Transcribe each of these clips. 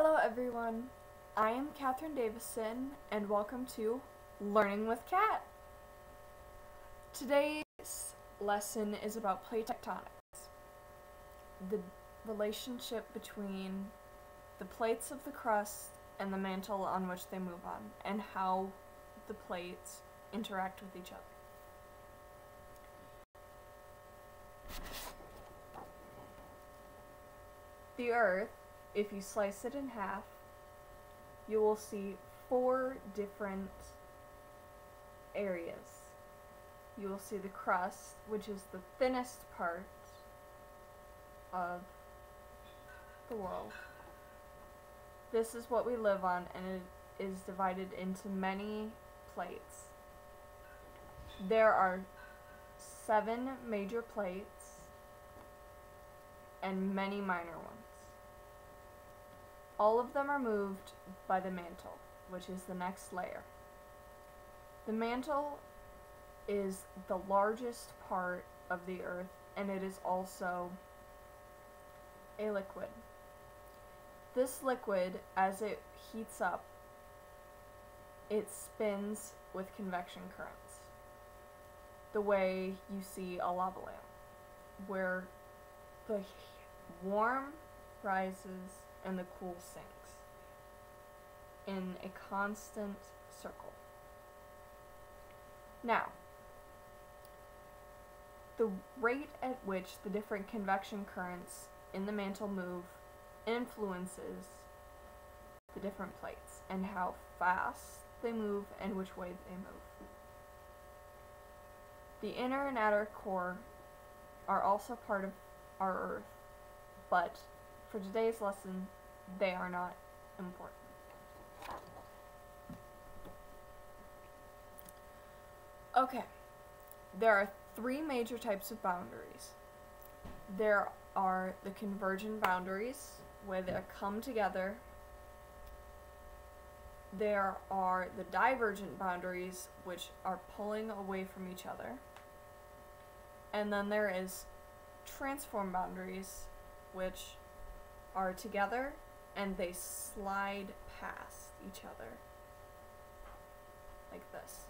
Hello everyone, I am Catherine Davison and welcome to Learning with Cat. Today's lesson is about plate tectonics, the relationship between the plates of the crust and the mantle on which they move on, and how the plates interact with each other. The Earth, if you slice it in half, you will see 4 different areas. You will see the crust, which is the thinnest part of the world. This is what we live on, and it is divided into many plates. There are 7 major plates and many minor ones. All of them are moved by the mantle, which is the next layer. The mantle is the largest part of the Earth, and it is also a liquid. This liquid, as it heats up, it spins with convection currents, the way you see a lava lamp, where the warm rises and the cool sinks in a constant circle. Now, the rate at which the different convection currents in the mantle move influences the different plates and how fast they move and which way they move. The inner and outer core are also part of our Earth, but for today's lesson, they are not important. Okay, there are 3 major types of boundaries. There are the convergent boundaries, where they come together. There are the divergent boundaries, which are pulling away from each other. And then there is transform boundaries, which are together and they slide past each other like this.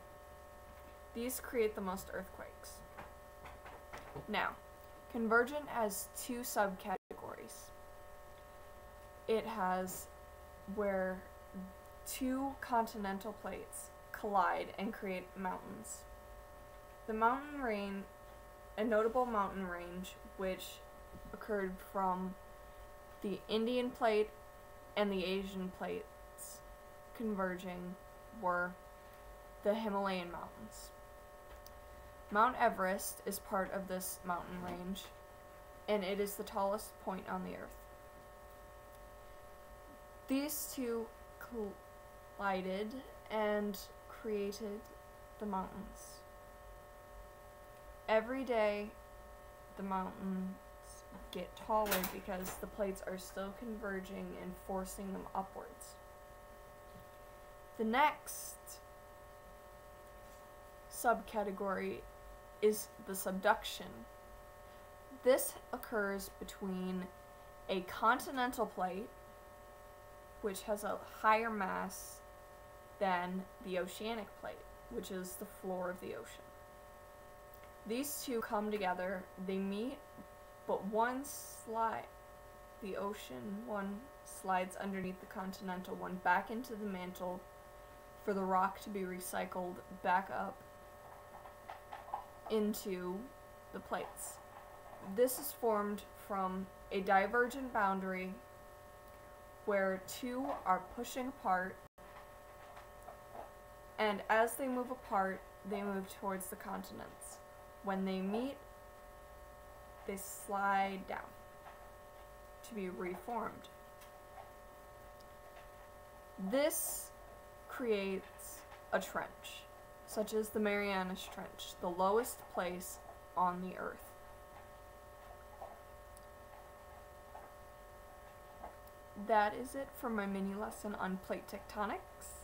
These create the most earthquakes. Now, Convergent has 2 subcategories. It has where 2 continental plates collide and create mountains. The mountain range, a notable mountain range which occurred from the Indian plate and the Asian plates converging, were the Himalayan mountains. Mount Everest is part of this mountain range, and it is the tallest point on the Earth. These 2 collided and created the mountains. Every day, the mountains get taller because the plates are still converging and forcing them upwards. The next subcategory is the subduction. This occurs between a continental plate, which has a higher mass than the oceanic plate, which is the floor of the ocean. These 2 come together, they meet, but the ocean one slides underneath the continental one back into the mantle for the rock to be recycled back up into the plates. This is formed from a divergent boundary where 2 are pushing apart, and as they move apart, they move towards the continents. When they meet, they slide down to be reformed. This creates a trench, such as the Marianas Trench, the lowest place on the Earth. That is it for my mini lesson on plate tectonics.